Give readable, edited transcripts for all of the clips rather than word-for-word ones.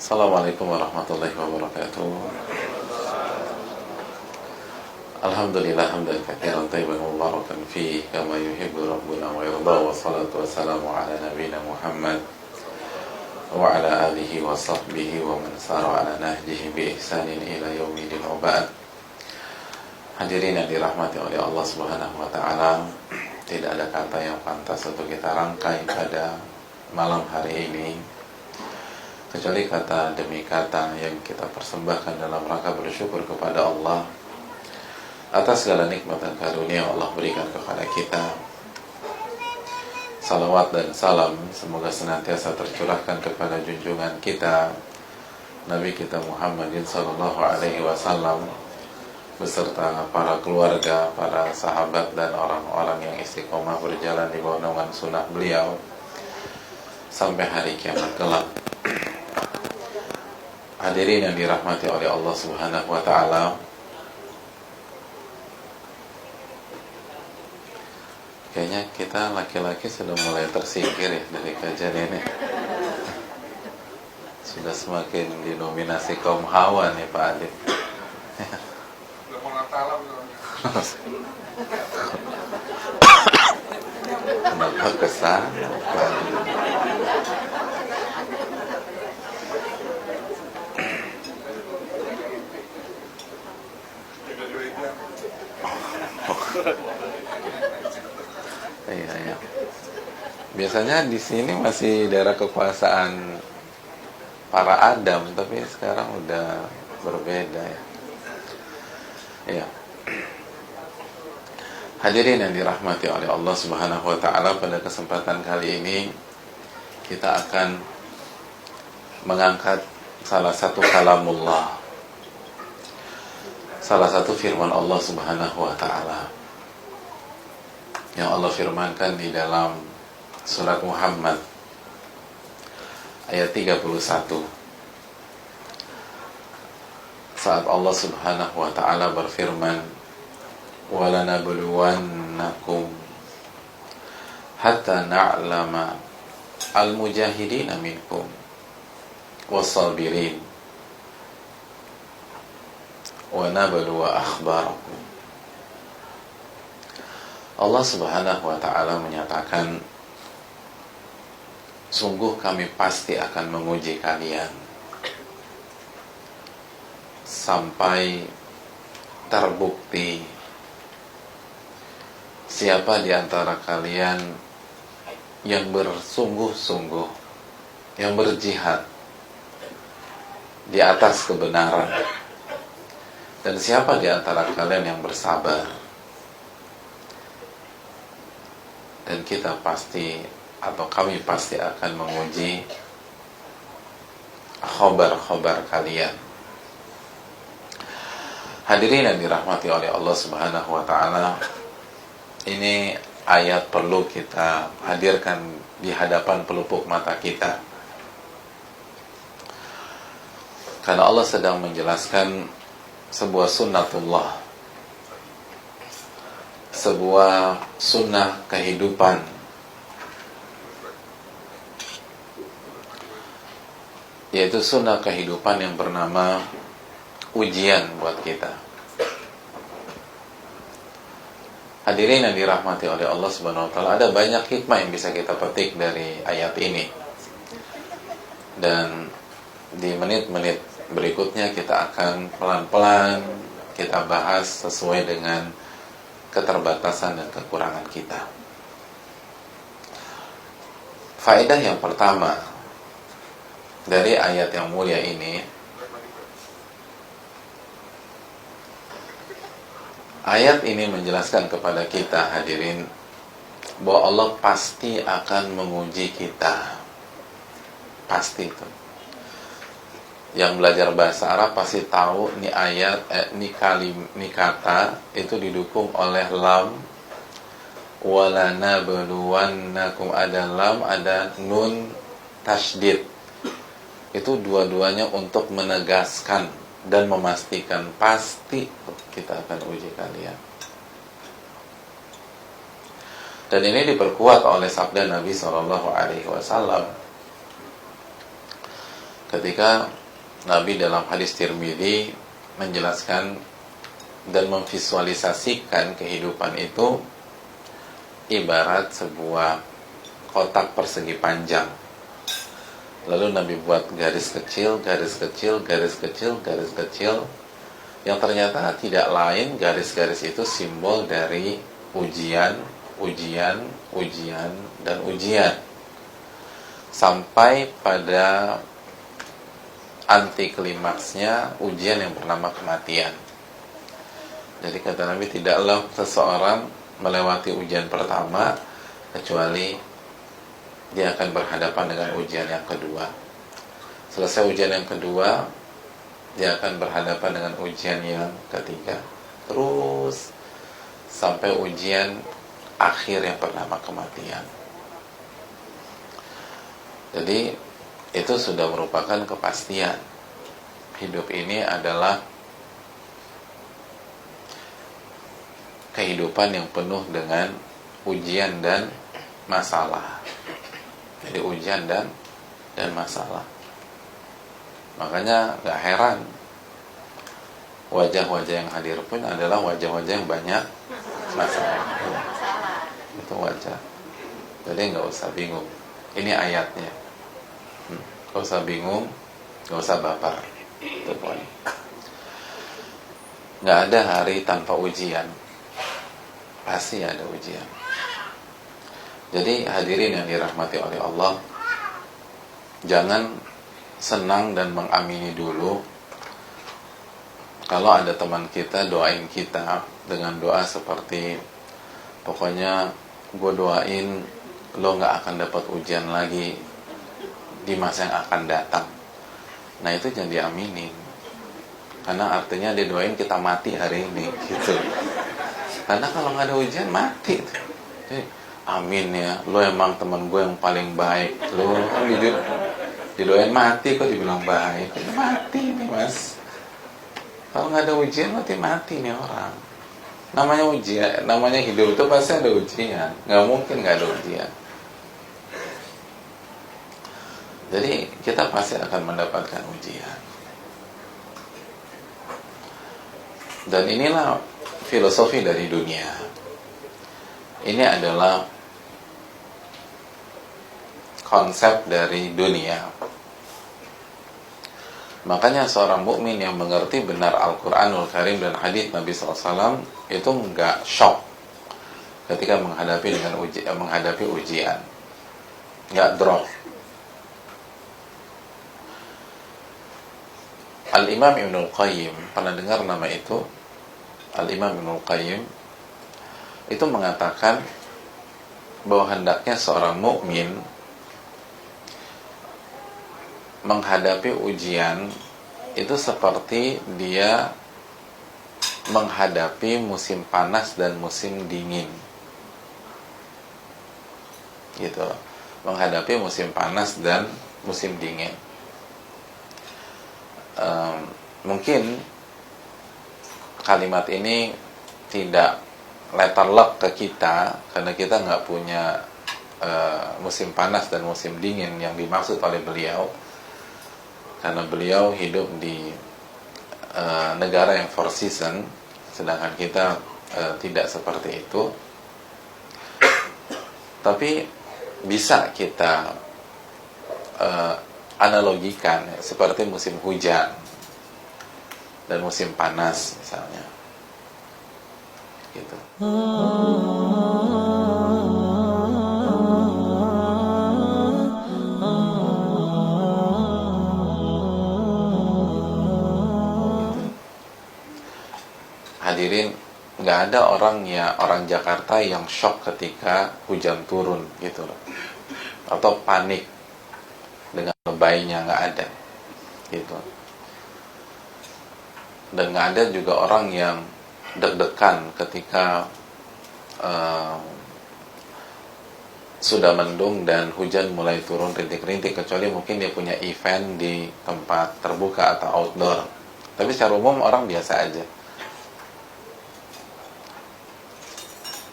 Assalamualaikum warahmatullahi wabarakatuh. Alhamdulillah hamdan katsiran thayyiban mubarakan fihi kama yuhibbu rabbuna wa yarda, wa salatu wassalamu ala nabiyyina Muhammad wa ala alihi wa sahbihi wa man sara ala nahjihi bi ihsanin ila yaumil ba'd. Hadirin yang dirahmati oleh Allah Subhanahu wa taala, tidak ada kata yang pantas untuk kita rangkai pada malam hari ini kecuali kata demi kata yang kita persembahkan dalam rangka bersyukur kepada Allah atas segala nikmat dan karunia yang Allah berikan kepada kita. Salawat dan salam semoga senantiasa tercurahkan kepada junjungan kita Nabi kita Muhammadin sallallahu alaihi wasallam beserta para keluarga, para sahabat dan orang-orang yang istiqomah berjalan di bawah naungan sunnah beliau sampai hari kiamat kelak. Hadirin yang dirahmati oleh Allah Subhanahu wa taala, kayaknya kita laki-laki sudah mulai tersingkir ya dari kajian ini. Sudah semakin dinominasi kaum hawa nih Pak Adit. Udah mau Natalan Kenapa kesana? Iya. Biasanya di sini masih daerah kekuasaan para Adam, tapi sekarang udah berbeda ya. Iya. Hadirin yang dirahmati oleh Allah Subhanahu wa taala, pada kesempatan kali ini kita akan mengangkat salah satu kalamullah, salah satu firman Allah Subhanahu wa taala yang Allah firmankan di dalam surat Muhammad ayat 31, saat Allah Subhanahu wa taala berfirman, "Walanabluwannakum hatta na'lama al-mujahidina minkum was-sabirin wa nabluwa akhbarakum." Allah Subhanahu wa taala menyatakan, sungguh kami pasti akan menguji kalian sampai terbukti siapa di antara kalian yang bersungguh-sungguh, yang berjihad di atas kebenaran, dan siapa di antara kalian yang bersabar. Dan kita pasti, atau kami pasti akan menguji khobar-khobar kalian. Hadirin yang dirahmati oleh Allah Subhanahu wa taala, ini ayat perlu kita hadirkan di hadapan pelupuk mata kita, karena Allah sedang menjelaskan sebuah sunnatullah, sebuah sunnah kehidupan, yaitu sunnah kehidupan yang bernama ujian buat kita. Hadirin yang dirahmati oleh Allah Subhanahu wa taala, ada banyak hikmah yang bisa kita petik dari ayat ini. Dan di menit-menit berikutnya kita akan pelan-pelan kita bahas sesuai dengan keterbatasan dan kekurangan kita. Faedah yang pertama dari ayat yang mulia ini, ayat ini menjelaskan kepada kita, hadirin, bahwa Allah pasti akan menguji kita. Pasti itu. Yang belajar bahasa Arab pasti tahu nih ayat, nih kata itu didukung oleh lam. Walanabluwannakum, ada lam, ada nun tasydid. Itu dua-duanya untuk menegaskan dan memastikan pasti kita akan uji kalian. Dan ini diperkuat oleh sabda Nabi SAW ketika Nabi dalam hadis Tirmidzi menjelaskan dan memvisualisasikan kehidupan itu ibarat sebuah kotak persegi panjang. Lalu Nabi buat garis kecil, garis kecil, garis kecil, garis kecil, yang ternyata tidak lain garis-garis itu simbol dari ujian, ujian, ujian, dan ujian. Sampai pada anti klimaksnya ujian yang bernama kematian. Jadi kata Nabi, tidaklah seseorang melewati ujian pertama kecuali dia akan berhadapan dengan ujian yang kedua. Selesai ujian yang kedua, dia akan berhadapan dengan ujian yang ketiga. Terus sampai ujian akhir yang bernama kematian. Jadi itu sudah merupakan kepastian. Hidup ini adalah kehidupan yang penuh dengan ujian dan masalah. Jadi ujian dan masalah. Makanya gak heran wajah-wajah yang hadir pun adalah wajah-wajah yang banyak masalah. Itu wajah. Jadi gak usah bingung. Ini ayatnya. Gak usah bingung, gak usah baper. Itu poin. Gak ada hari tanpa ujian. Pasti ada ujian. Jadi hadirin yang dirahmati oleh Allah, jangan senang dan mengamini dulu kalau ada teman kita doain kita dengan doa seperti, pokoknya gue doain lo gak akan dapat ujian lagi di masa yang akan datang. Nah itu jangan diaminin, karena artinya dia doain kita mati hari ini gitu. Karena kalau gak ada ujian mati. Jadi, amin ya, lo emang teman gue yang paling baik. Lo kan didoain mati kok dibilang baik. Mati nih mas. Kalau nggak ada ujian mati nih orang. Namanya ujian, namanya hidup itu pasti ada ujian. Nggak mungkin nggak ada ujian. Jadi kita pasti akan mendapatkan ujian. Dan inilah filosofi dari dunia. Ini adalah konsep dari dunia. Makanya seorang mukmin yang mengerti benar Al-Quranul Karim dan hadis Nabi SAW itu enggak shock ketika menghadapi ujian, enggak drop. Al-Imam Ibnul Qayyim, pernah dengar nama itu? Al-Imam Ibnul Qayyim itu mengatakan bahwa hendaknya seorang mukmin menghadapi ujian itu seperti dia menghadapi musim panas dan musim dingin. Gitu. Menghadapi musim panas dan musim dingin. Mungkin kalimat ini tidak letterlock ke kita karena kita nggak punya musim panas dan musim dingin yang dimaksud oleh beliau. Karena beliau hidup di negara yang four season, sedangkan kita tidak seperti itu. Tapi bisa kita analogikan seperti musim hujan dan musim panas misalnya, gitu. Hadirin, nggak ada orang Jakarta yang shock ketika hujan turun gitu loh, atau panik dengan lebaynya, nggak ada gitu. Dan nggak ada juga orang yang deg-degan ketika sudah mendung dan hujan mulai turun rintik-rintik, kecuali mungkin dia punya event di tempat terbuka atau outdoor. Tapi secara umum orang biasa aja.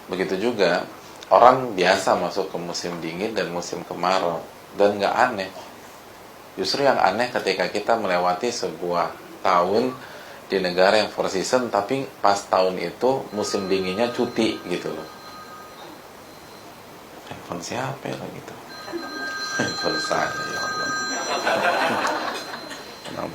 Begitu juga orang biasa masuk ke musim dingin dan musim kemarau, dan nggak aneh. Justru yang aneh ketika kita melewati sebuah tahun di negara yang four season, tapi pas tahun itu musim dinginnya cuti gitu loh. Handphone siapa ya gitu? Handphone saya, ya Allah. Tenang.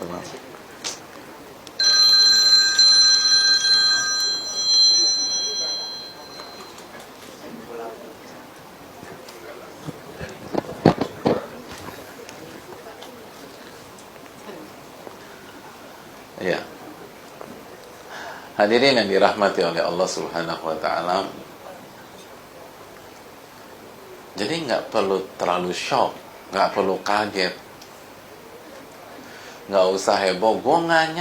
Ya. Hadirin yang dirahmati oleh Allah Subhanahu wa taala. Jadi nggak perlu terlalu shock, nggak perlu kaget, nggak usah heboh. Gue nggak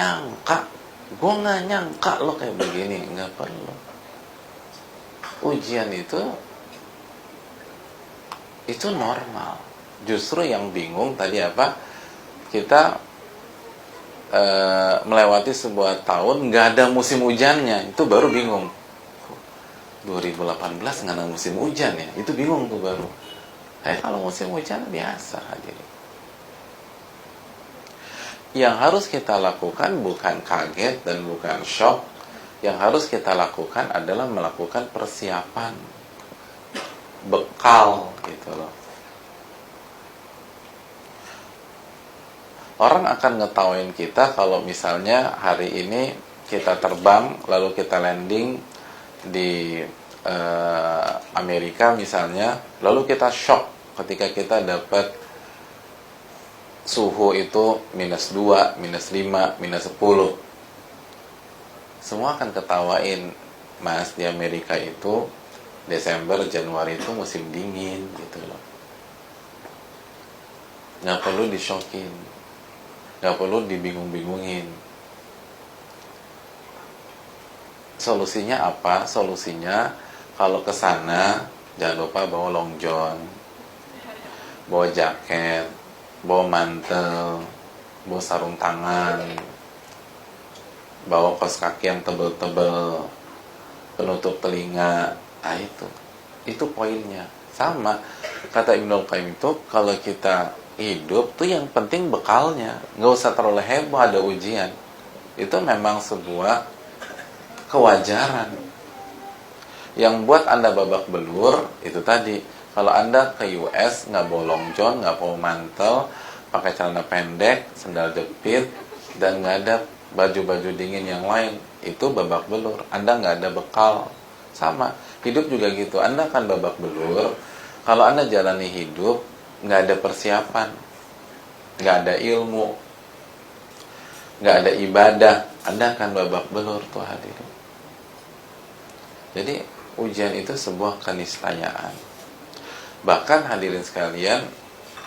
nyangka lo kayak begini, nggak perlu. Ujian itu normal. Justru yang bingung tadi apa? Kita melewati sebuah tahun nggak ada musim hujannya, itu baru bingung. 2018 nggak ada musim hujan ya, itu bingung tuh baru. Kalau musim hujan biasa hadirin. Yang harus kita lakukan bukan kaget dan bukan shock. Yang harus kita lakukan adalah melakukan persiapan, bekal gitu loh. Orang akan ngetawain kita kalau misalnya hari ini kita terbang lalu kita landing di Amerika misalnya, lalu kita shock ketika kita dapat suhu itu -2, -5, -10. Semua akan ketawain, Mas, di Amerika itu Desember, Januari itu musim dingin gitu loh. Nggak perlu di-shockin, nggak perlu dibingung-bingungin. Solusinya apa? Solusinya kalau ke sana jangan lupa bawa long john, bawa jaket, bawa mantel, bawa sarung tangan, bawa kaos kaki yang tebel-tebel, penutup telinga. Nah itu poinnya. Sama kata Ibnu Qayyim itu, kalau kita hidup tuh yang penting bekalnya, nggak usah terlalu heboh ada ujian. Itu memang sebuah kewajaran. Yang buat Anda babak belur itu tadi, kalau Anda ke US nggak bawa long john, nggak bawa mantel, pakai celana pendek, sandal jepit, dan nggak ada baju-baju dingin yang lain, itu babak belur. Anda nggak ada bekal. Sama hidup juga gitu. Anda akan babak belur kalau Anda jalani hidup nggak ada persiapan, nggak ada ilmu, nggak ada ibadah. Anda akan babak belur tuh hadirin. Jadi ujian itu sebuah keniscayaan. Bahkan hadirin sekalian,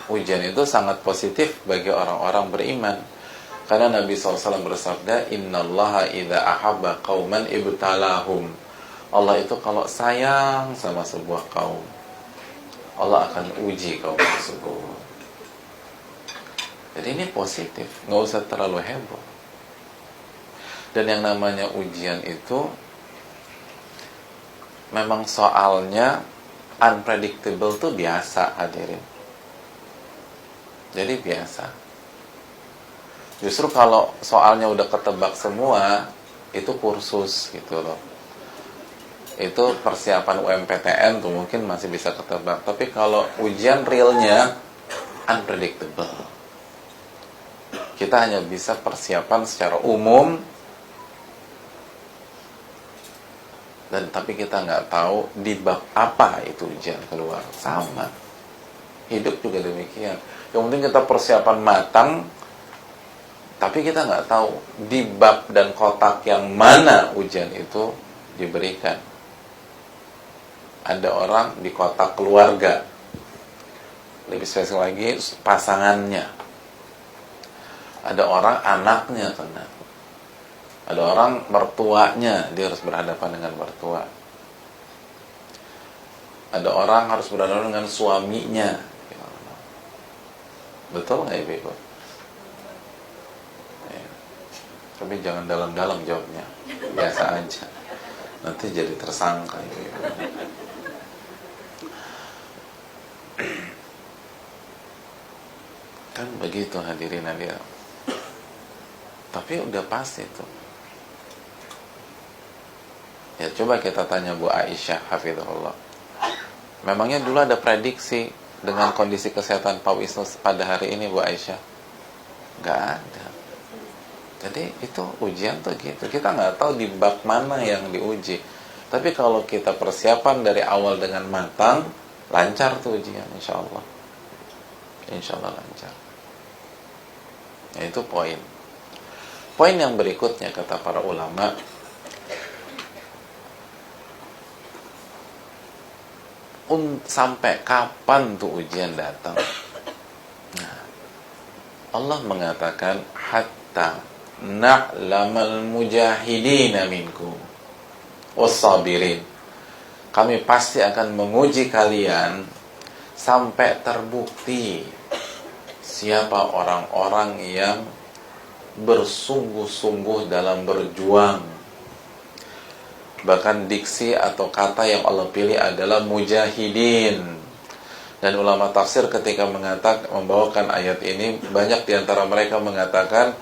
ujian itu sangat positif bagi orang-orang beriman. Karena Nabi SAW bersabda, Innallaha idza ahabba qauman ibtalahum. Allah itu kalau sayang sama sebuah kaum, Allah akan uji kaum tersebut. Jadi ini positif, nggak usah terlalu heboh. Dan yang namanya ujian itu memang soalnya unpredictable tuh biasa hadirin. Jadi biasa. Justru kalau soalnya udah ketebak semua, itu kursus gitu loh. Itu persiapan UMPTN tuh mungkin masih bisa ketebak. Tapi kalau ujian realnya unpredictable, kita hanya bisa persiapan secara umum, dan tapi kita nggak tahu di bab apa itu ujian keluar. Sama hidup juga demikian. Yang penting kita persiapan matang, tapi kita nggak tahu di bab dan kotak yang mana ujian itu diberikan. Ada orang di kotak keluarga, lebih spesifik lagi pasangannya. Ada orang anaknya kena. Ada orang mertuanya, dia harus berhadapan dengan mertua. Ada orang harus berhadapan dengan suaminya. Betul nggak Ibu? Ya. Tapi jangan dalam-dalam jawabnya, biasa aja. Nanti jadi tersangka Ibu. Kan begitu hadirin hadirat. Tapi udah pasti tuh. Ya coba kita tanya Bu Aisyah hafizahullah. Memangnya dulu ada prediksi dengan kondisi kesehatan Pak Wisnu pada hari ini Bu Aisyah? Nggak ada. Jadi itu ujian tuh gitu. Kita nggak tahu di bab mana yang diuji. Tapi kalau kita persiapan dari awal dengan matang, lancar tuh ujian, insya Allah. Insya Allah lancar. Ya, itu poin. Poin yang berikutnya kata para ulama, sampai kapan tuh ujian datang? Nah, Allah mengatakan hatta na'lamal mujahidina minkum wassabirin. Kami pasti akan menguji kalian sampai terbukti siapa orang-orang yang bersungguh-sungguh dalam berjuang. Bahkan diksi atau kata yang Allah pilih adalah mujahidin. Dan ulama tafsir ketika membawakan ayat ini, banyak diantara mereka mengatakan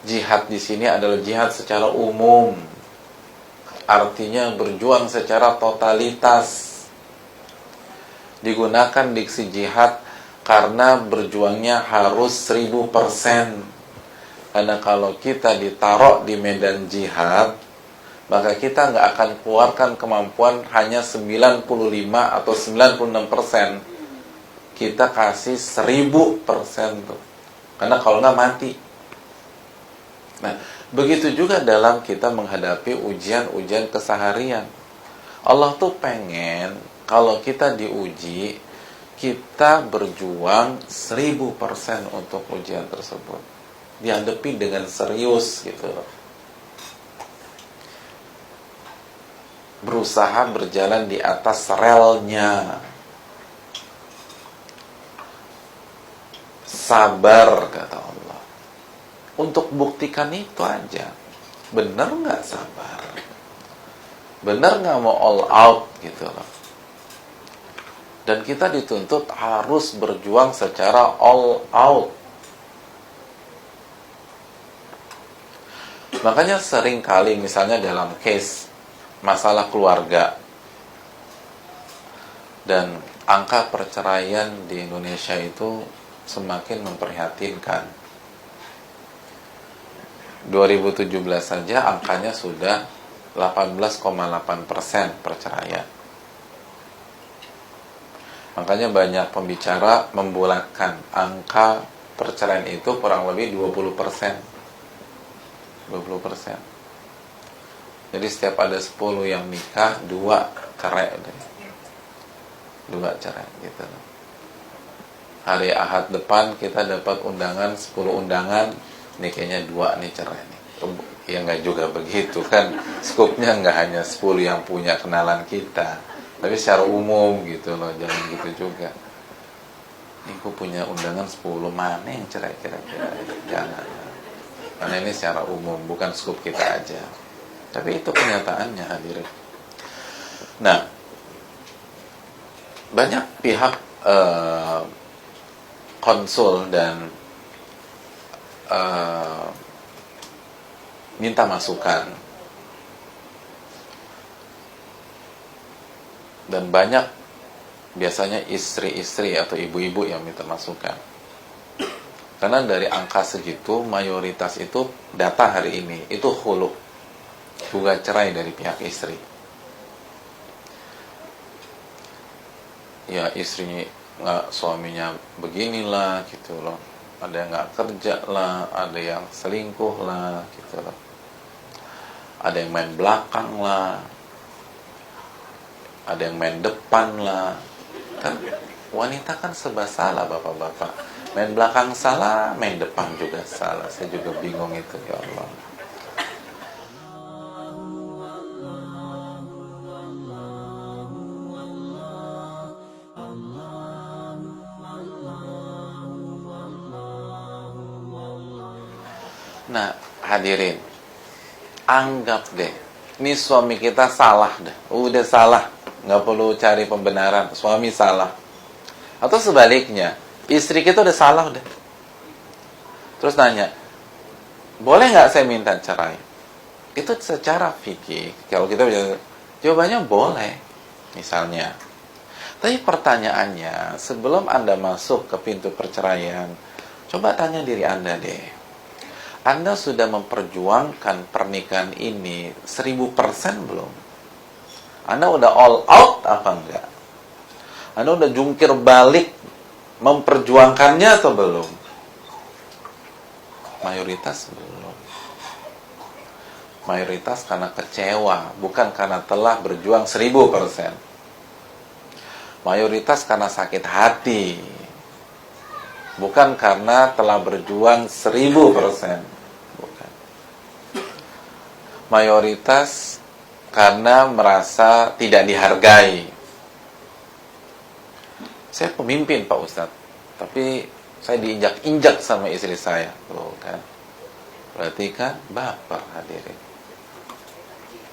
jihad di sini adalah jihad secara umum. Artinya berjuang secara totalitas. Digunakan diksi jihad karena berjuangnya harus 1000%. Karena kalau kita ditaruh di medan jihad, maka kita nggak akan keluarkan kemampuan hanya 95 atau 96%. Kita kasih 1000% tuh. Karena kalau nggak mati. Nah, begitu juga dalam kita menghadapi ujian-ujian keseharian. Allah tuh pengen kalau kita diuji, kita berjuang 1000% untuk ujian tersebut. Dihadapi dengan serius gitu loh. Berusaha berjalan di atas relnya. Sabar kata Allah. Untuk buktikan itu aja. Bener gak sabar? Bener gak mau all out gitu loh. Dan kita dituntut harus berjuang secara all out. Makanya sering kali misalnya dalam case masalah keluarga dan angka perceraian di Indonesia itu semakin memprihatinkan. 2017 saja angkanya sudah 18,8% perceraian. Makanya banyak pembicara membulatkan angka perceraian itu kurang lebih 20%. 20%. Jadi setiap ada 10 yang nikah, 2 cerai. 2 cerai gitu. Hari Ahad depan kita dapat undangan 10 undangan, nih kayaknya 2 nih cerai nih. Ya nggak juga begitu kan. Skupnya nggak hanya 10 yang punya kenalan kita, tapi secara umum gitu loh, jangan gitu juga. Ini aku punya undangan 10, mana yang cerai kira-kira? Jangan. Karena ini secara umum, bukan skup kita aja. Tapi itu kenyataannya hadirin. Nah, banyak pihak konsul dan minta masukan. Dan banyak biasanya istri-istri atau ibu-ibu yang minta masukan. Karena dari angka segitu, mayoritas itu data hari ini, itu khulu, gugat cerai dari pihak istri. Ya istrinya, suaminya beginilah gitu loh. Ada yang nggak kerja lah, ada yang selingkuh lah gitu loh. Ada yang main belakang lah, ada yang main depan lah. Kan wanita kan serba salah bapak-bapak. Main belakang salah, main depan juga salah. Saya juga bingung itu, ya Allah. Nah, hadirin, anggap deh, ini suami kita salah deh, udah salah, nggak perlu cari pembenaran, suami salah. Atau sebaliknya, istri kita udah salah udah, Terus nanya, boleh nggak saya minta cerai? Itu secara fikih, kalau kita bicara, jawabannya boleh, misalnya. Tapi pertanyaannya, sebelum Anda masuk ke pintu perceraian, coba tanya diri Anda deh. Anda sudah memperjuangkan pernikahan ini 1000% belum? Anda udah all out apa enggak? Anda udah jungkir balik memperjuangkannya atau belum? Mayoritas belum. Mayoritas karena kecewa, bukan karena telah berjuang 1000%. Mayoritas karena sakit hati, bukan karena telah berjuang 1000%. Bukan. Mayoritas karena merasa tidak dihargai. Saya pemimpin Pak Ustadz, tapi saya diinjak-injak sama istri saya. Loh, kan? Berarti kan baper hadirin.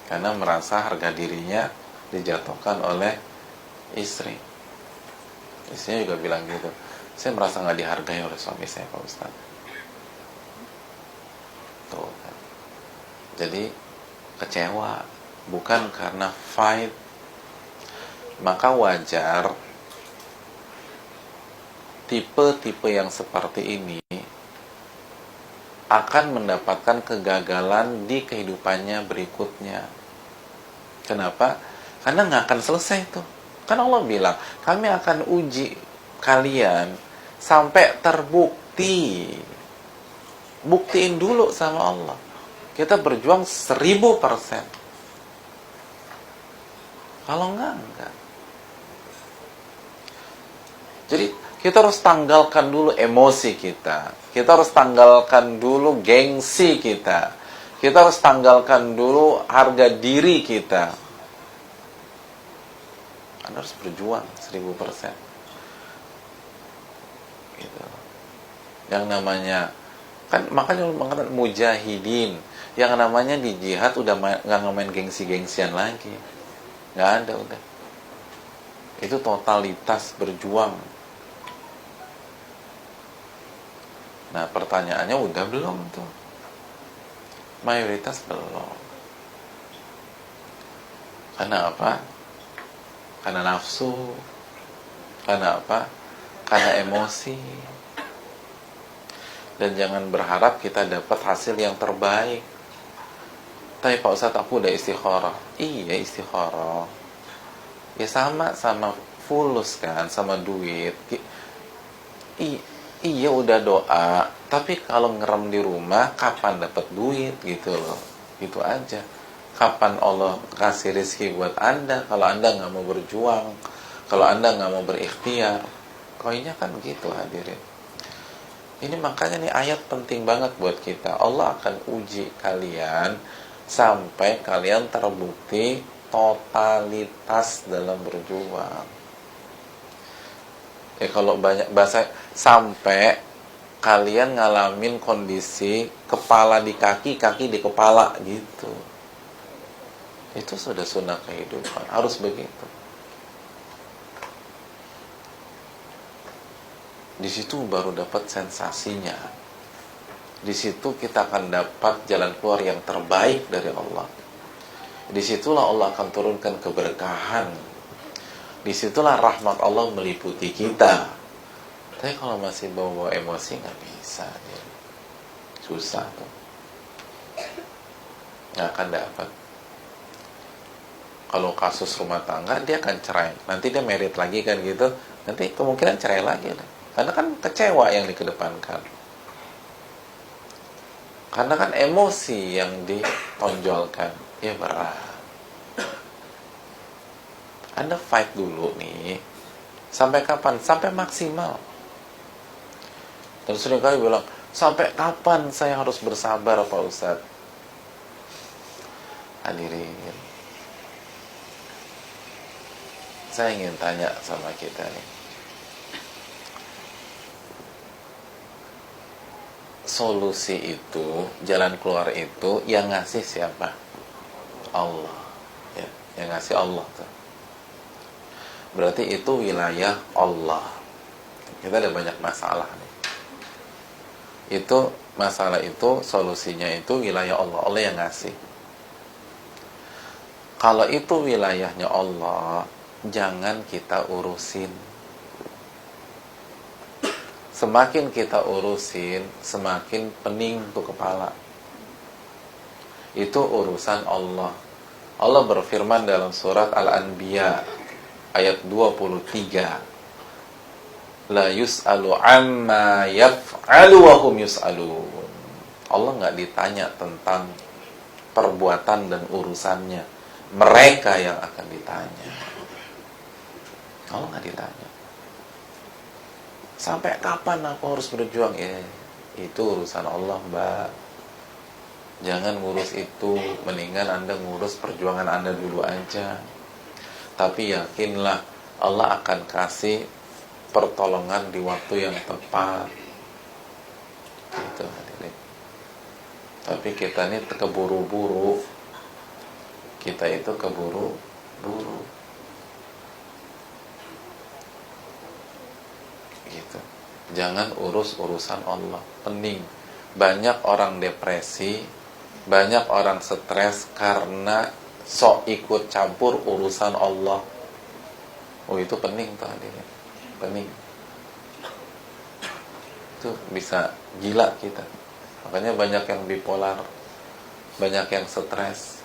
Karena merasa harga dirinya dijatuhkan oleh istri. Istrinya juga bilang gitu, saya merasa nggak dihargai oleh suami saya Pak Ustadz. Tuh kan. Jadi kecewa, bukan karena fight. Maka wajar tipe-tipe yang seperti ini akan mendapatkan kegagalan di kehidupannya berikutnya. Kenapa? Karena nggak akan selesai tuh. Kan Allah bilang, kami akan uji kalian sampai terbukti. Buktiin dulu sama Allah. Kita berjuang 1000%. Kalau enggak. Jadi kita harus tanggalkan dulu emosi kita. Kita harus tanggalkan dulu gengsi kita. Kita harus tanggalkan dulu harga diri kita. Anda harus berjuang 1000%. Gitu. Yang namanya, kan makanya mengatakan mujahidin. Yang namanya di jihad udah nggak ngemain gengsi-gengsian lagi. Nggak ada udah. Itu totalitas berjuang. Nah, pertanyaannya udah belum tuh? Mayoritas belum. Karena apa? Karena nafsu. Karena apa? Karena emosi. Dan jangan berharap kita dapat hasil yang terbaik. Tapi Pak Ustadz, aku udah istikharah. Iya, istikharah. Ya sama fulus kan, sama duit. Iya udah doa, tapi kalau ngerem di rumah, kapan dapat duit gitu loh. Gitu aja. Kapan Allah kasih rezeki buat Anda kalau Anda nggak mau berjuang, kalau Anda nggak mau berikhtiar. Koinnya kan gitu hadirin. Ini makanya nih ayat penting banget buat kita. Allah akan uji kalian sampai kalian terbukti totalitas dalam berjuang. Kalau banyak bahasa, sampai kalian ngalamin kondisi kepala di kaki, kaki di kepala gitu. Itu sudah sunnah kehidupan, harus begitu. Di situ baru dapat sensasinya. Di situ kita akan dapat jalan keluar yang terbaik dari Allah. Disitulah Allah akan turunkan keberkahan. Disitulah rahmat Allah meliputi kita. Tapi kalau masih bawa emosi nggak bisa, ya. Susah tuh. Nggak akan dapat. Kalau kasus rumah tangga dia akan cerai. Nanti dia merit lagi kan gitu. Nanti kemungkinan cerai lagi. Karena kan kecewa yang dikedepankan. Karena kan emosi yang ditonjolkan. Ya berat. Anda fight dulu nih. Sampai kapan? Sampai maksimal. Dan sering kali bilang, sampai kapan saya harus bersabar Pak Ustadz? Hadirin, saya ingin tanya sama kita nih. Solusi itu, jalan keluar itu, yang ngasih siapa? Allah. Ya, yang ngasih Allah tuh. Berarti itu wilayah Allah. Kita ada banyak masalah nih. Itu masalah itu solusinya itu wilayah Allah, Allah yang ngasih. Kalau itu wilayahnya Allah, jangan kita urusin. Semakin kita urusin, semakin pening tuh kepala. Itu urusan Allah. Allah berfirman dalam surat Al-Anbiya ayat 23. La yus'alu amma yaf'alu wa hum yus'alun. Allah nggak ditanya tentang perbuatan dan urusannya. Mereka yang akan ditanya. Allah nggak ditanya. Sampai kapan aku harus berjuang? Ya, itu urusan Allah, Mbak. Jangan ngurus itu. Mendingan Anda ngurus perjuangan Anda dulu aja. Tapi yakinlah Allah akan kasih pertolongan di waktu yang tepat. Gitu, hadirin. Tapi kita ini keburu-buru. Kita itu keburu-buru. Gitu. Jangan urus urusan Allah. Pening. Banyak orang depresi, banyak orang stres karena sok ikut campur urusan Allah. Oh, itu pening tuh hadirin. Pening. Itu bisa gila kita. Makanya banyak yang bipolar, banyak yang stres.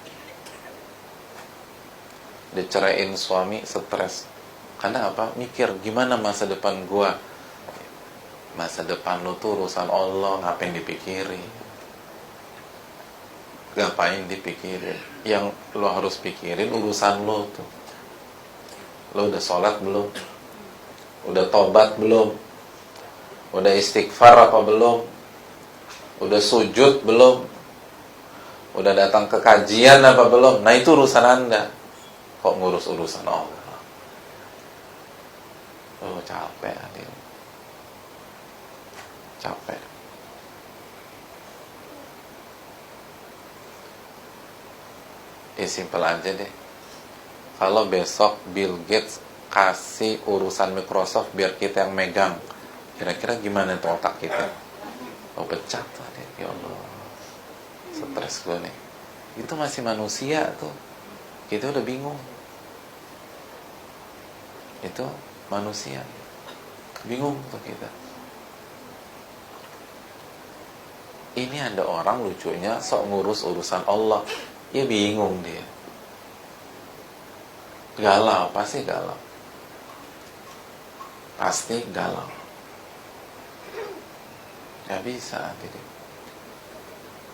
Diceraiin suami, stres. Karena apa? Mikir gimana masa depan gua. Masa depan lo tuh urusan Allah, ngapain dipikirin? Ngapain dipikirin? Yang lo harus pikirin urusan lo tuh. Lo udah sholat belum? Udah tobat belum? Udah istighfar apa belum? Udah sujud belum? Udah datang ke kajian apa belum? Nah, itu urusan Anda. Kok ngurus urusan Allah? Oh, capek hadirin. Capek. Simpel aja deh. Kalau besok Bill Gates kasih urusan Microsoft biar kita yang megang, kira-kira gimana tuh otak kita? Oh, pecah tuh deh. Ya Allah, stres gue nih. Itu masih manusia tuh. Kita udah bingung. Itu manusia. Bingung tuh kita. Ini ada orang lucunya sok ngurus urusan Allah. Ya bingung dia. Galau, pasti galau. Pasti galau. Gak bisa, jadi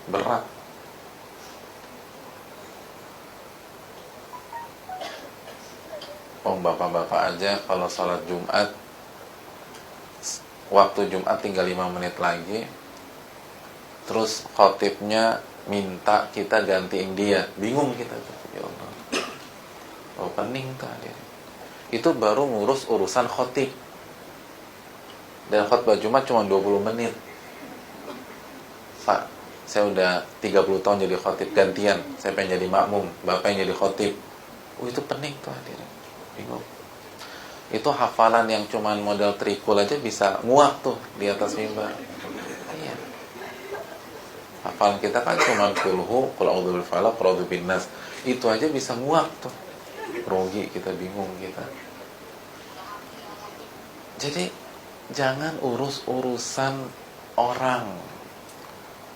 berat. Oh, bapak-bapak aja kalau sholat Jumat, waktu Jumat tinggal 5 menit lagi, terus khotibnya minta kita gantiin dia, bingung kita tuh. Ya Allah, oh pening tuh dia. Itu baru ngurus urusan khotib. Dan khotbah Jumat cuma 20 menit. Pak, saya udah 30 tahun jadi khotib, gantian, saya pengen jadi makmum, bapak yang jadi khotib. Oh, itu pening tuh hadirin. Bingung. Itu hafalan yang cuman model trikul aja bisa muak tuh di atas mimbar. Iya. Hafalan kita kan cuma kulhu, qul a'udzu birabbil falaq, qul a'udzu binnas. Itu aja bisa muak tuh. Grogi kita, bingung kita. Jadi jangan urus urusan orang.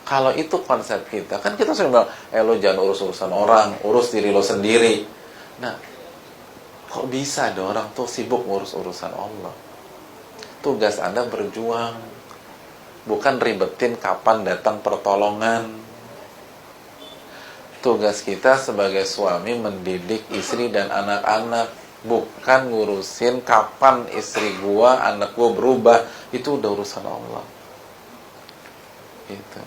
Kalau itu konsep kita, kan kita sering bilang, lo jangan urus urusan orang, urus diri lo sendiri. Nah, kok bisa ada orang tuh sibuk ngurus urusan Allah? Tugas Anda berjuang, bukan ribetin kapan datang pertolongan. Tugas kita sebagai suami mendidik istri dan anak-anak, bukan ngurusin kapan istri gua, anak gua berubah. Itu udah urusan Allah. Gitu.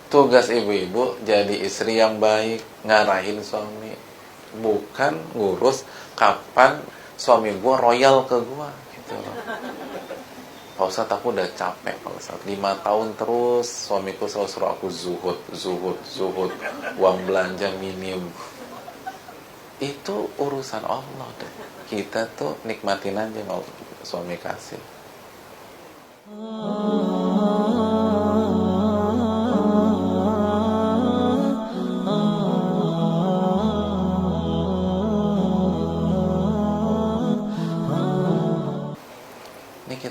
Tugas ibu-ibu jadi istri yang baik, ngarahin suami, bukan ngurus kapan suami gua royal ke gua, gitu loh. Pak Ustadz, aku udah capek Pak Ustadz, 5 tahun terus suamiku selalu suruh aku zuhud, uang belanja minim. Itu urusan Allah deh. Kita tuh nikmatin aja mau suami kasih.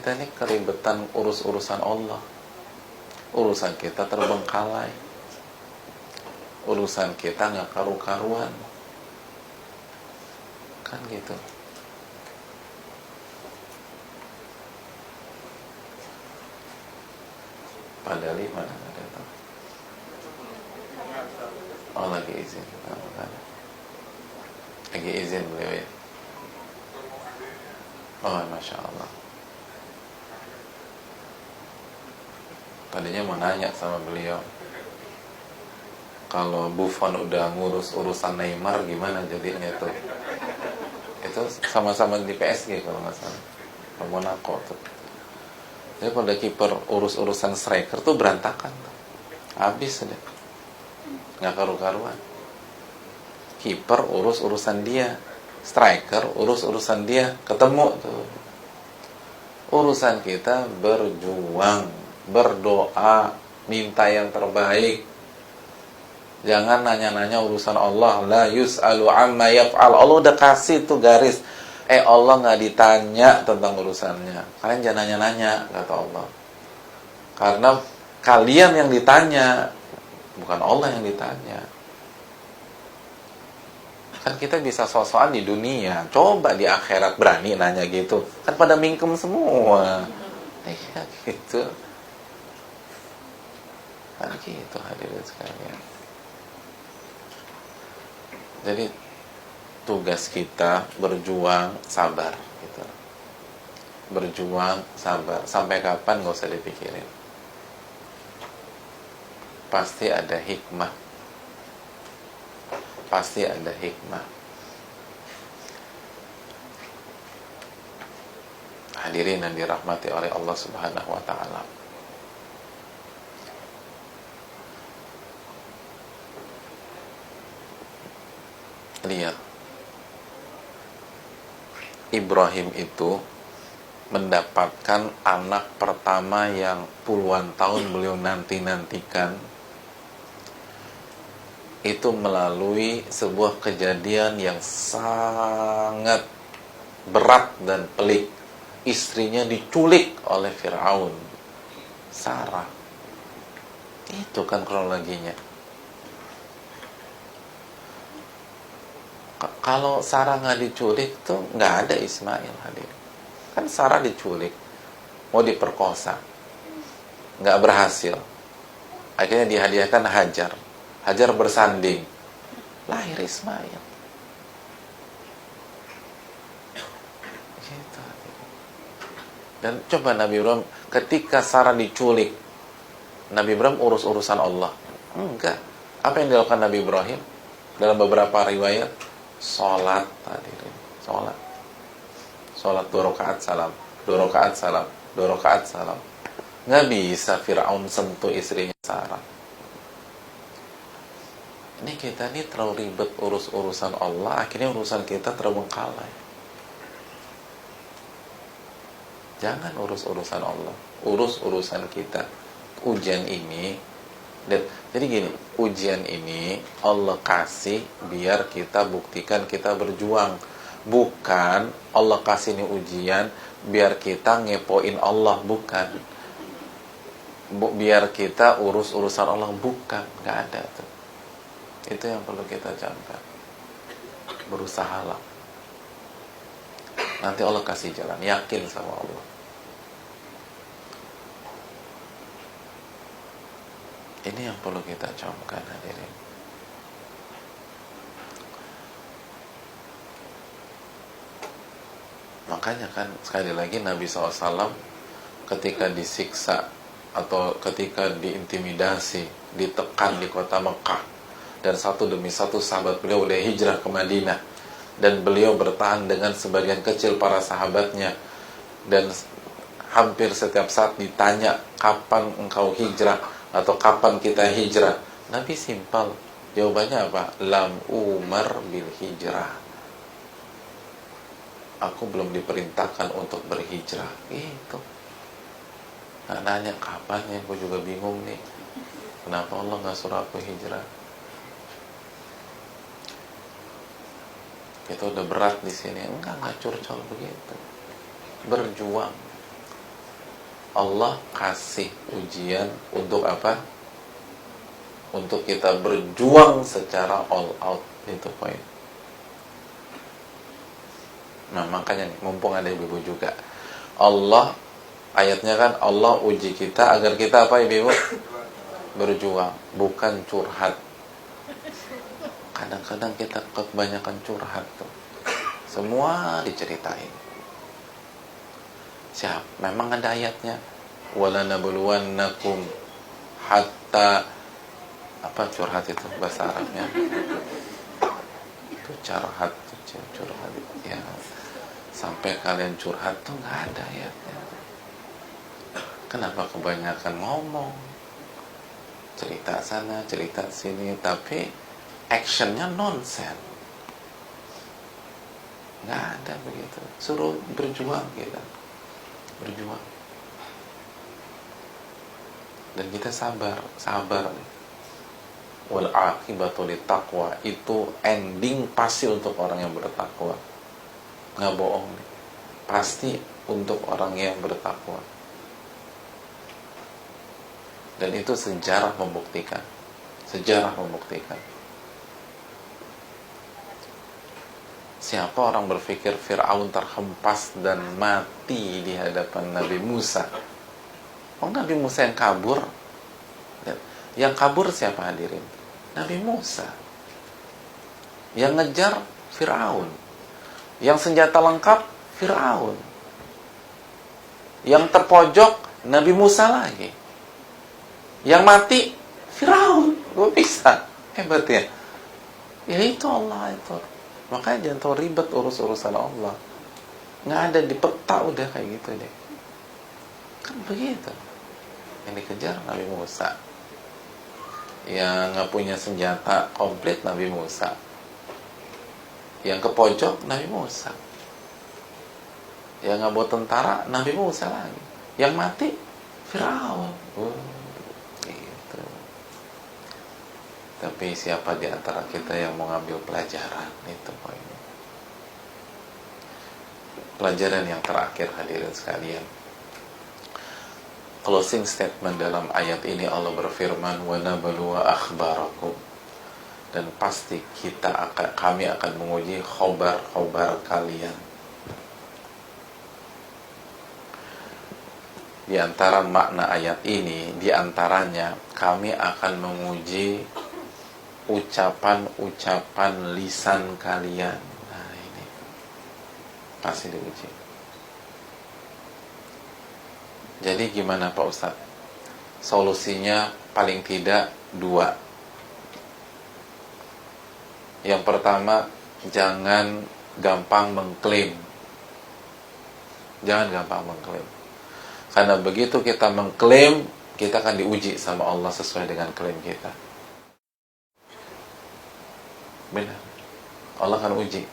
kita ini keribetan urusan Allah. Urusan kita terbengkalai. Urusan kita nggak karu-karuan. Kan gitu. Padahal mana ada itu? Oh, lagi izin. Lagi izin beliau ya. Oh, Masya Allah. Tadinya mau nanya sama beliau, kalau Buffon udah ngurus urusan Neymar gimana jadinya tuh? Itu sama-sama di PSG kalau nggak salah, Monaco tuh. Jadi pada kiper urus-urusan striker tuh berantakan tuh. Habis deh, nggak karu-karuan. Kiper urus urusan dia, striker urus urusan dia, ketemu tuh. Urusan kita berjuang, berdoa, minta yang terbaik. Jangan nanya-nanya urusan Allah. La yus'alu amma yaf'al. Allah udah kasih tuh garis. Allah nggak ditanya tentang urusannya. Kalian jangan nanya-nanya, kata Allah. Karena kalian yang ditanya, bukan Allah yang ditanya. Kan kita bisa so-soan di dunia, coba di akhirat berani nanya gitu. Kan pada mingkem semua. Iya gitu. Kan gitu hadirin sekalian. Jadi tugas kita berjuang, sabar gitu. Berjuang, sabar. Sampai kapan gak usah dipikirin. Pasti ada hikmah. Pasti ada hikmah. Hadirin yang dirahmati oleh Allah Subhanahu wa ta'ala. Lihat, Ibrahim itu mendapatkan anak pertama yang puluhan tahun beliau nanti-nantikan, itu melalui sebuah kejadian yang sangat berat dan pelik. Istrinya diculik oleh Firaun, Sarah. Itu kan kronologinya. Kalau Sarah nggak diculik tuh nggak ada Ismail hadir. Kan Sarah diculik, mau diperkosa, nggak berhasil. Akhirnya dihadiahkan Hajar. Hajar bersanding, lahir Ismail. Gitu. Dan coba Nabi Ibrahim ketika Sarah diculik, Nabi Ibrahim urus urusan Allah? Enggak. Apa yang dilakukan Nabi Ibrahim? Dalam beberapa riwayat, sholat hadirin, sholat 2 rakaat salam, 2 rakaat salam, 2 rakaat salam. Nggak bisa Firaun sentuh istrinya Sarah. Ini kita nih terlalu ribet urus urusan Allah, akhirnya urusan kita terbengkalai. Jangan urus urusan Allah, urus urusan kita. Ujian ini, jadi gini, ujian ini Allah kasih biar kita buktikan kita berjuang. Bukan Allah kasih ini ujian biar kita ngepoin Allah, bukan. Biar kita urus urusan Allah, bukan. Gak ada tuh. Itu yang perlu kita camkan. Berusahalah. Nanti Allah kasih jalan, yakin sama Allah. Ini yang perlu kita camkan hadirin. Makanya kan sekali lagi Nabi SAW ketika disiksa atau ketika diintimidasi, ditekan di kota Mekah, dan satu demi satu sahabat beliau udah hijrah ke Madinah, dan beliau bertahan dengan sebagian kecil para sahabatnya, dan hampir setiap saat ditanya, kapan engkau hijrah atau kapan kita hijrah? Nabi simpel, jawabannya apa? Lam umar bil hijrah. Aku belum diperintahkan untuk berhijrah. Gitu. Nah, nanya kapan ya? Aku juga bingung nih. Kenapa Allah nggak suruh aku hijrah? Kita udah berat di sini. Enggak curcol begitu. Berjuang. Allah kasih ujian untuk apa? Untuk kita berjuang secara all out. Itu poin. Nah makanya nih, mumpung ada ibu juga, Allah, ayatnya kan Allah uji kita agar kita apa ibu? Berjuang, bukan curhat. Kadang-kadang kita kebanyakan curhat tuh, semua diceritain. Siap, memang ada ayatnya, wala nabluwannakum hatta, apa curhat itu bahasa Arabnya? Itu curhat ya. Sampai kalian curhat tuh nggak ada ayatnya. Kenapa kebanyakan ngomong, cerita sana, cerita sini, tapi actionnya nonsense. Nggak ada begitu. Suruh berjuang kita, berjuang. Dan kita sabar. Wal aqibatu littaqwa, itu ending pasti untuk orang yang bertakwa. Nggak bohong nih. Pasti untuk orang yang bertakwa. Dan itu sejarah membuktikan. Siapa orang berpikir Fir'aun terhempas dan mati di hadapan Nabi Musa? Oh, Nabi Musa yang kabur. Yang kabur siapa hadirin? Nabi Musa. Yang ngejar Fir'aun. Yang senjata lengkap Fir'aun. Yang terpojok Nabi Musa lagi. Yang mati Fir'aun. Gue bisa. Hebat ya. Ya itu Allah itu. Makanya jangan terlalu ribet urus-urusan Allah. Nggak ada di peta udah kayak gitu deh. Kan begitu. Yang dikejar Nabi Musa. Yang nggak punya senjata komplit Nabi Musa. Yang ke pojok Nabi Musa. Yang nggak bawa tentara Nabi Musa lagi. Yang mati Fir'aun. Gitu. Tapi siapa di antara kita yang mau ngambil pelajaran? Itu poinnya. Pelajaran yang terakhir hadirin sekalian. Closing statement dalam ayat ini Allah berfirman, wa nabluwa akhbarakum, dan pasti kami akan menguji khobar kalian. Di antara makna ayat ini, di antaranya kami akan menguji ucapan-ucapan lisan kalian. Nah ini pasti diuji. Jadi gimana Pak Ustadz? Solusinya paling tidak 2. Yang pertama, jangan gampang mengklaim. Karena begitu kita mengklaim, kita akan diuji sama Allah sesuai dengan klaim kita. Benar. Allah akan uji.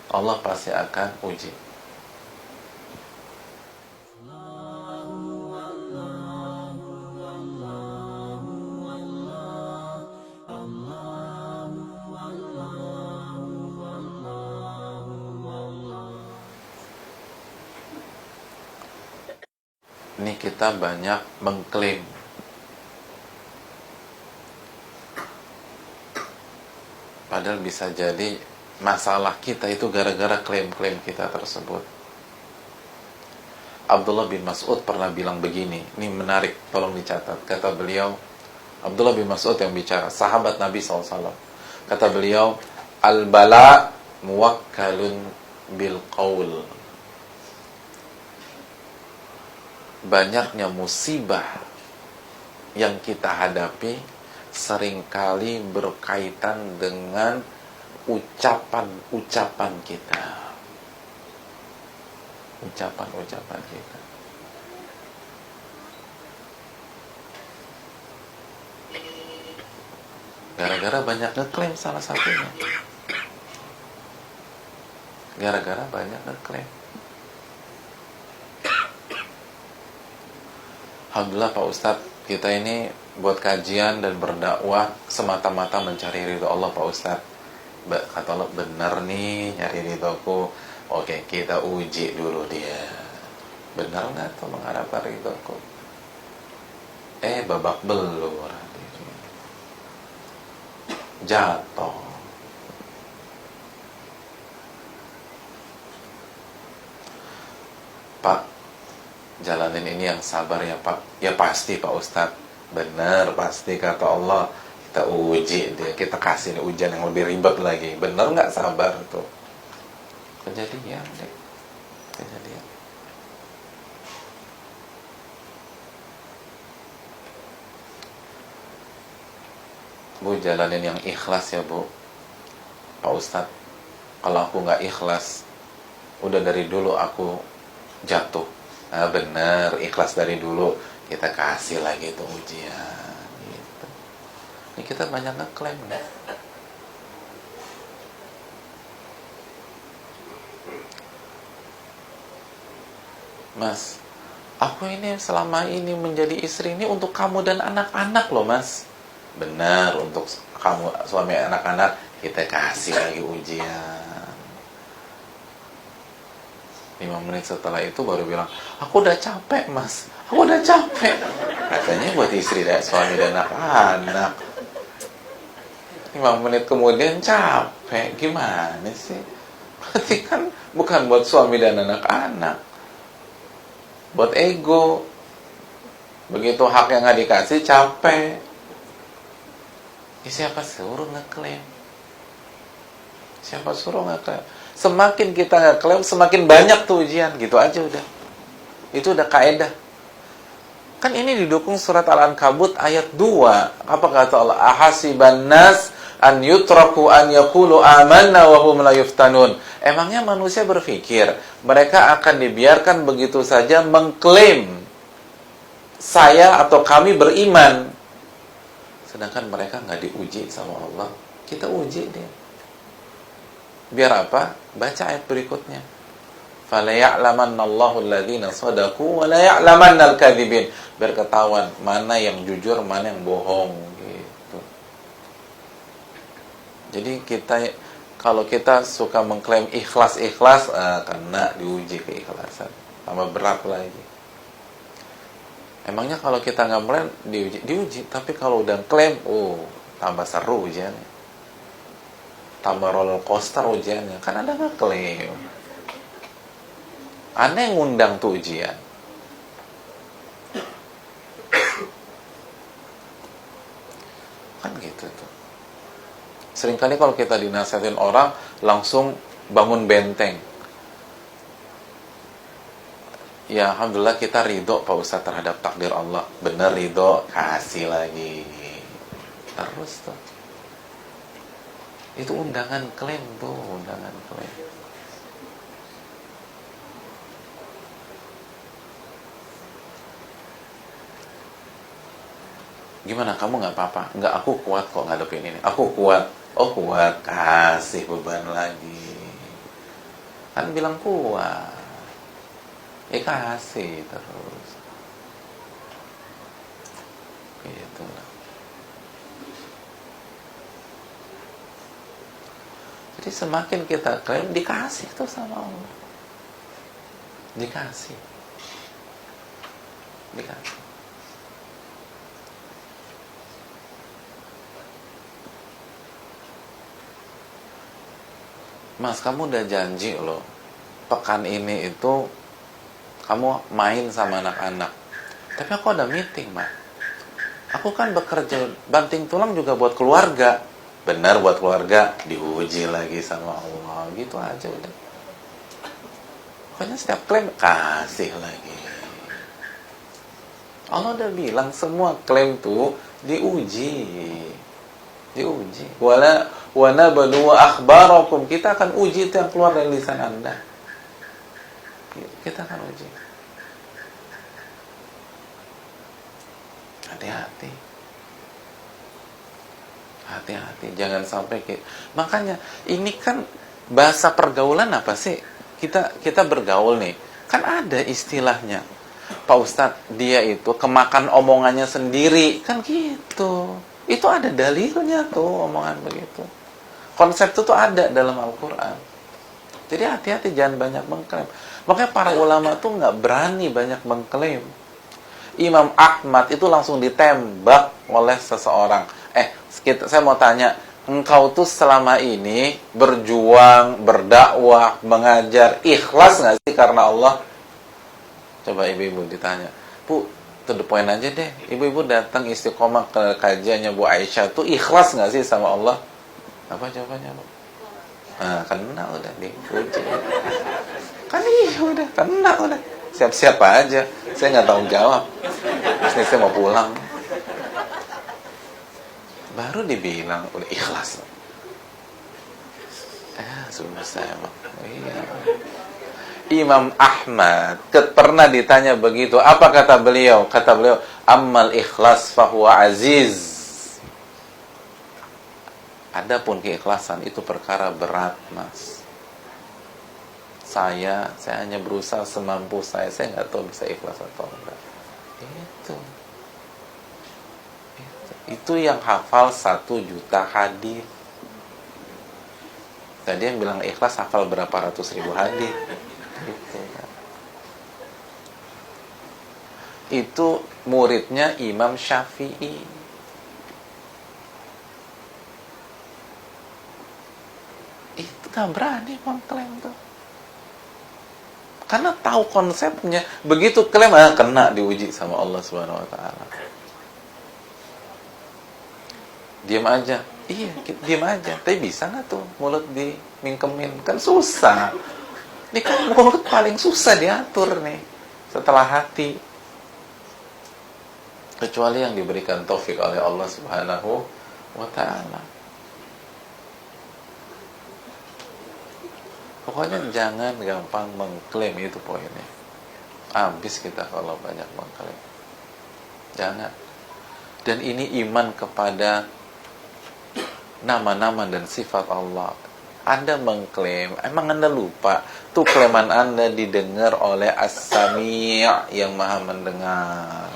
Allah pasti akan uji. Ini kita banyak mengklaim. Padahal bisa jadi masalah kita itu gara-gara klaim-klaim kita tersebut. Abdullah bin Mas'ud pernah bilang begini, ini menarik, tolong dicatat. Kata beliau, Abdullah bin Mas'ud yang bicara, sahabat Nabi SAW. Kata beliau, al-bala muwakkalun bil qaul. Banyaknya musibah yang kita hadapi seringkali berkaitan dengan ucapan-ucapan kita. Ucapan-ucapan kita. Gara-gara banyak ngeklaim salah satunya. Gara-gara banyak ngeklaim. Alhamdulillah Pak Ustadz, kita ini buat kajian dan berdakwah semata-mata mencari ridho Allah Pak Ustadz. Kata Allah, benar nih nyari ridhoku. Oke, kita uji dulu dia. Benar nggak tuh mengharapkan ridhoku? Babak belur, hadirin. Jatuh. Pak, jalanin ini yang sabar ya Pak. Ya pasti Pak Ustadz. Benar, pasti kata Allah. Kita uji dia, kita kasih ujian yang lebih ribet lagi. Benar nggak sabar tuh? Kejadian deh. Kejadian. Bu, jalanin yang ikhlas ya Bu. Pak Ustadz, kalau aku nggak ikhlas, udah dari dulu aku jatuh. Nah, bener, ikhlas dari dulu. Kita kasih lagi tuh ujian gitu. Ini kita banyak ngeklaim nih. Mas, aku ini selama ini menjadi istri ini untuk kamu dan anak-anak loh Mas. Benar, untuk kamu, suami, anak-anak, kita kasih lagi ujian. 5 menit setelah itu baru bilang, aku udah capek Mas, aku udah capek. Katanya buat istri dan suami dan anak-anak. 5 menit kemudian capek. Gimana sih? Berarti kan bukan buat suami dan anak-anak, buat ego. Begitu hak yang gak dikasih, capek. Siapa suruh ngeklaim? Siapa suruh ngeklaim? Semakin kita ngeklaim, semakin banyak tuh ujian. Gitu aja udah. Itu udah kaedah. Kan ini didukung surat Al-Ankabut ayat 2. Apa kata Allah? Ahasiban nas an yutraku an yaqulu amanna wa hum la yuftanun. Emangnya manusia berpikir mereka akan dibiarkan begitu saja mengklaim saya atau kami beriman, sedangkan mereka nggak diuji sama Allah? Kita uji dia. Biar apa? Baca ayat berikutnya. Fala ya'lamannallahu alladhina shadaqu wa la ya'lamannal kadhibin. Biar ketahuan mana yang jujur, mana yang bohong gitu. Jadi kalau kita suka mengklaim ikhlas, kena diuji keikhlasan. Tambah berat lagi. Emangnya kalau kita nggak mklaim diuji, tapi kalau udah klaim, tambah seru ujiannya. Tambah roller coaster ujiannya. Kan Anda nggak klaim. Anda yang ngundang tuh ujian. Kan gitu tuh. Seringkali kalau kita dinasihatin orang, langsung bangun benteng. Ya Alhamdulillah kita ridho Pak Ustadz terhadap takdir Allah. Bener ridho, kasih lagi. Terus tuh. Itu undangan klaim tuh, undangan klaim. Gimana, kamu nggak apa-apa? Nggak, aku kuat kok ngadepin ini. Aku kuat. Oh kuat, kasih beban lagi. Kan bilang kuat. Kasih terus. Gitu lah. Jadi semakin kita klaim, dikasih tuh sama Allah. Dikasih. Mas, kamu udah janji loh, pekan ini itu kamu main sama anak-anak. Tapi aku ada meeting, Mak. Aku kan bekerja banting tulang juga buat keluarga. Benar buat keluarga, diuji lagi sama Allah. Gitu aja udah. Pokoknya setiap klaim, kasih lagi. Allah udah bilang semua klaim tuh diuji. Wa nablu akhbarakum. Kita akan uji itu yang keluar dari lisan Anda. Kita akan uji. Hati-hati, jangan sampai makanya ini kan bahasa pergaulan apa sih? Kita bergaul nih, kan ada istilahnya. Pak Ustadz, dia itu kemakan omongannya sendiri, kan gitu. Itu ada dalilnya tuh omongan begitu. Konsep itu tuh ada dalam Al-Quran. Jadi hati-hati, jangan banyak mengklaim. Makanya para ulama tuh nggak berani banyak mengklaim. Imam Ahmad itu langsung ditembak oleh seseorang. Saya mau tanya, engkau tuh selama ini berjuang, berdakwah, mengajar, ikhlas nggak sih karena Allah? Coba ibu-ibu ditanya. Bu, to the point aja deh. Ibu-ibu datang istiqomah ke kajiannya Bu Aisyah tuh ikhlas nggak sih sama Allah? Apa jawabannya, Bu? Nah, kena udah dipuji. Kan iya udah, kena udah. Siap-siap aja. Saya nggak tanggung jawab. Terus saya mau pulang. Baru dibilang udah ikhlas. Susah emang. Iya. Imam Ahmad pernah ditanya begitu. Apa kata beliau? Kata beliau, ammal ikhlas fahuwa aziz. Adapun keikhlasan itu perkara berat, Mas. Saya hanya berusaha semampu saya nggak tahu bisa ikhlas atau enggak. Itu yang hafal 1 juta hadis. Tadi yang bilang ikhlas hafal berapa ratus ribu hadis. Gitu, kan. Itu muridnya Imam Syafi'i. Itu gak berani mengklaim tuh. Karena tahu konsepnya. Begitu klaim, kena diuji sama Allah Subhanahu wa taala. Diam aja. Iya, diam aja. Tapi bisa nggak tuh mulut dimingkemin? Kan susah. Ini kan mulut paling susah diatur nih setelah hati. Kecuali yang diberikan taufik oleh Allah Subhanahu wa ta'ala. Pokoknya jangan gampang mengklaim, itu poinnya. Habis kita kalau banyak mengklaim. Jangan. Dan ini iman kepada nama-nama dan sifat Allah. Anda mengklaim, emang Anda lupa tuh klaiman Anda didengar oleh As-Sami' yang Maha mendengar.